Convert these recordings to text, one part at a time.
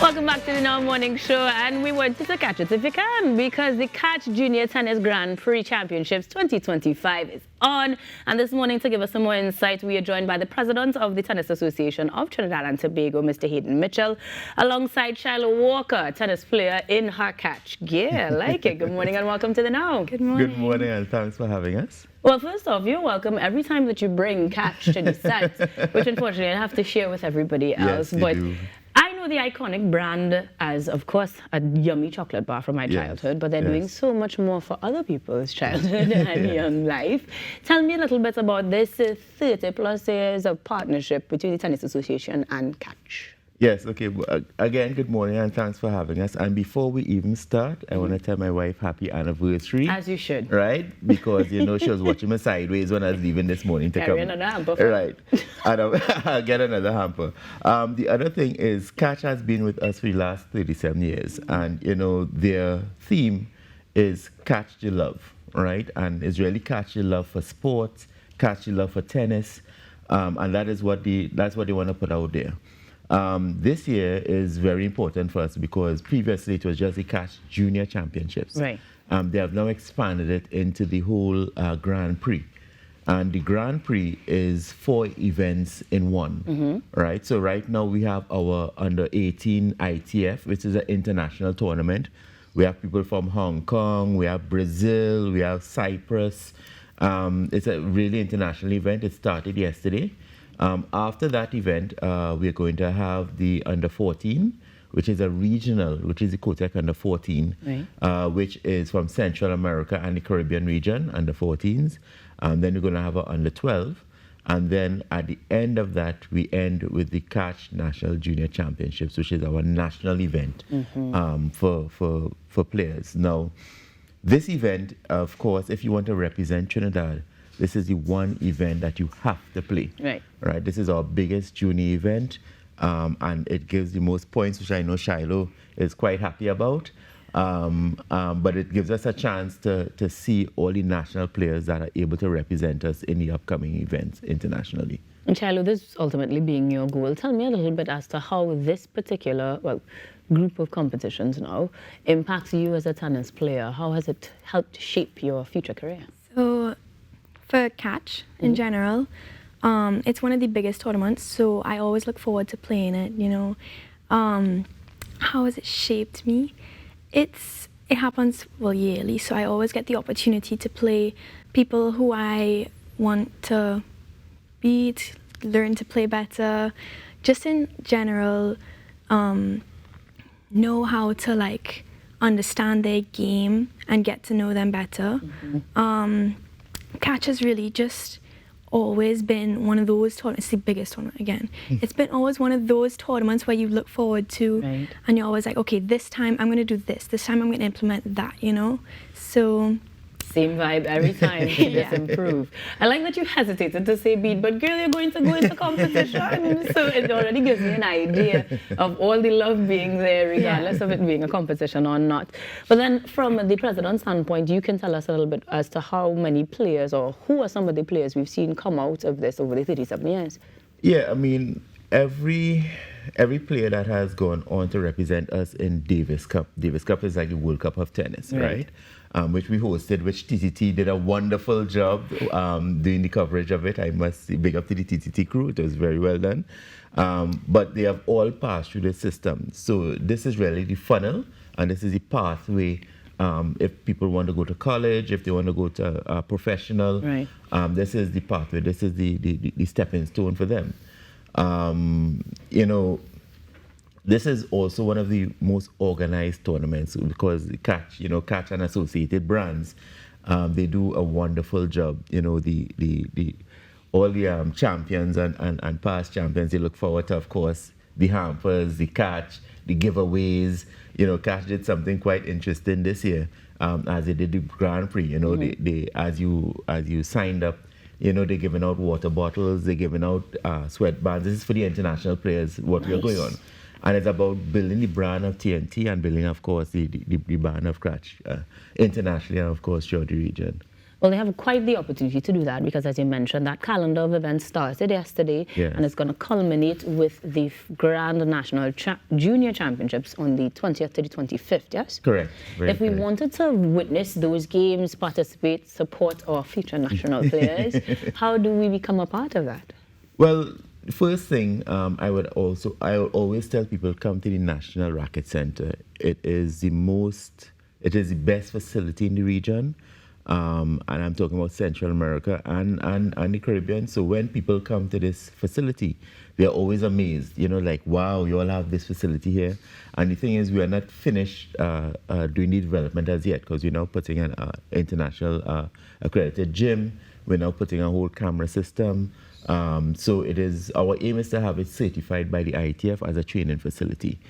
Welcome back to the Now Morning Show, and we wanted to catch it if you can, because the Catch Junior Tennis Grand Prix Championships 2025 is on. And this morning, to give us some more insight, we are joined by the president of the Tennis Association of Trinidad and Tobago, Mr. Hayden Mitchell, alongside Shiloh Walker, tennis player in her catch gear. Like it. Good morning and welcome to the Now. Good morning. Good morning and thanks for having us. Well, first off, you're welcome every time that you bring catch to the set, which unfortunately I have to share with everybody else. Yes, but you do. I know the iconic brand as, of course, a yummy chocolate bar from my childhood, but they're doing so much more for other people's childhood and young life. Tell me a little bit about this 30 plus years of partnership between the Tennis Association and Catch. Yes, okay. Again, good morning and thanks for having us. And before we even start, I want to tell my wife happy anniversary. As you should. Right? Because, you know, she was watching me sideways when I was leaving this morning to Carry come. another hamper. Right. And I'll get another hamper. The other thing is Catch has been with us for the last 37 years. And, you know, their theme is Catch the Love, right? And it's really Catch the Love for sports, Catch the Love for tennis. And that's what they want to put out there. This year is very important for us because previously it was just the Catch Junior Championships. Right. They have now expanded it into the whole Grand Prix. And the Grand Prix is 4 events in one, right? So right now we have our under 18 ITF, which is an international tournament. We have people from Hong Kong, we have Brazil, we have Cyprus. It's a really international event. It started yesterday. After that event, we're going to have the under 14, which is a regional, which is the Kotek under 14, right. Which is from Central America and the Caribbean region, under 14s. Then we're going to have an under 12. And then at the end of that, we end with the Catch National Junior Championships, which is our national event for players. Now, this event, of course, if you want to represent Trinidad, this is the one event that you have to play. Right. This is our biggest junior event, and it gives the most points, which I know Shiloh is quite happy about. But it gives us a chance to see all the national players that are able to represent us in the upcoming events internationally. And Shiloh, this ultimately being your goal, tell me a little bit as to how this particular, group of competitions now impacts you as a tennis player. How has it helped shape your future career? So, for Catch in general, it's one of the biggest tournaments, so I always look forward to playing it, you know. How has it shaped me? It happens, yearly, so I always get the opportunity to play people who I want to beat, learn to play better, just in general, know how to, understand their game and get to know them better. Catch has really just always been one of those tournaments. It's the biggest tournament again. It's been always one of those tournaments where you look forward to, and you're always like, okay, this time I'm going to do this. This time I'm going to implement that, you know? So... Same vibe every time, just improve. I like that you hesitated to say beat, but girl, you're going to go into competition. So it already gives me an idea of all the love being there, regardless of it being a competition or not. But then from the president's standpoint, you can tell us a little bit as to how many players or who are some of the players we've seen come out of this over the 37 years. Yeah, I mean, every player that has gone on to represent us in Davis Cup. Davis Cup is like the World Cup of tennis, right? Which we hosted, which TTT did a wonderful job doing the coverage of it. I must say, big up to the TTT crew. It was very well done. But they have all passed through the system. So this is really the funnel, and this is the pathway. If people want to go to college, if they want to go to professional, this is the pathway. This is the stepping stone for them. You know, this is also one of the most organized tournaments because Catch, Catch and associated brands, they do a wonderful job. You know, all the champions and past champions, they look forward to, of course, the hampers, the Catch, the giveaways. You know, Catch did something quite interesting this year, as they did the Grand Prix. You know, they as you signed up, you know, they're giving out water bottles, they're giving out sweatbands. This is for the international players, what we are going on. And it's about building the brand of TNT and building, of course, the brand of Catch internationally and, of course, throughout the region. Well, they have quite the opportunity to do that because, as you mentioned, that calendar of events started yesterday, Yes. and it's going to culminate with the Grand National Junior Championships on the 20th to the 25th, yes? Correct. Very If we correct. wanted to witness those games, participate, support our future national players, how do we become a part of that? Well, first thing, I would always tell people, come to the National Racket Center. It is the best facility in the region. And I'm talking about Central America and the Caribbean. So when people come to this facility, they're always amazed, like, wow, you all have this facility here. And the thing is, we are not finished doing the development as yet, because we're now putting an international accredited gym. We're now putting a whole camera system. So our aim is to have it certified by the IETF as a training facility.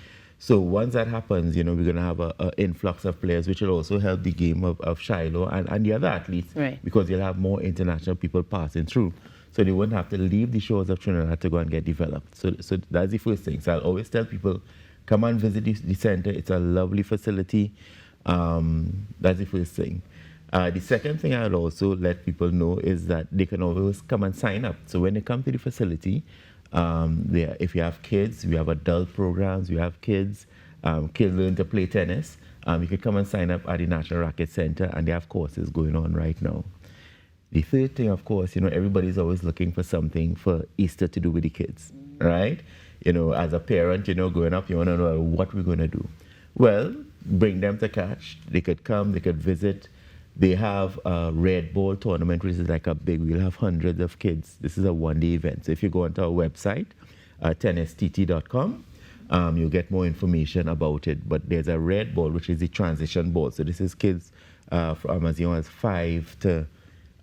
So once that happens, we're going to have an influx of players, which will also help the game of Shiloh and the other athletes, right, because you'll have more international people passing through. So they won't have to leave the shores of Trinidad to go and get developed. So that's the first thing. So I'll always tell people, come and visit the center. It's a lovely facility. That's the first thing. The second thing I'll also let people know is that they can always come and sign up. So when they come to the facility, if you have kids, we have adult programs, we have kids learn to play tennis. You can come and sign up at the National Racket Center, and they have courses going on right now. The third thing, of course, everybody's always looking for something for Easter to do with the kids, right? As a parent, growing up, you want to know what we're going to do. Well, bring them to catch. They could come, they could visit. They have a red ball tournament, which is like we'll have hundreds of kids. This is a one-day event. So if you go onto our website, tennist.tt.com, you'll get more information about it. But there's a red ball, which is the transition ball. So this is kids from as young as 5 to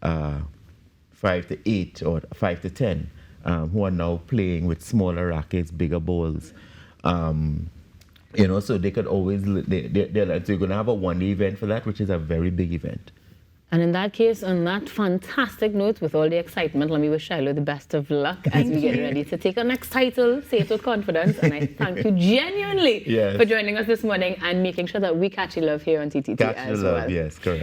8 or 5 to 10 who are now playing with smaller rackets, bigger balls. So they could always, so you're going to have a one-day event for that, which is a very big event. And in that case, on that fantastic note, with all the excitement, let me wish Shiloh the best of luck as we get ready to take our next title, say it with confidence. And I thank you genuinely for joining us this morning and making sure that we catch your love here on TTT Catch as the love, well. yes, correct.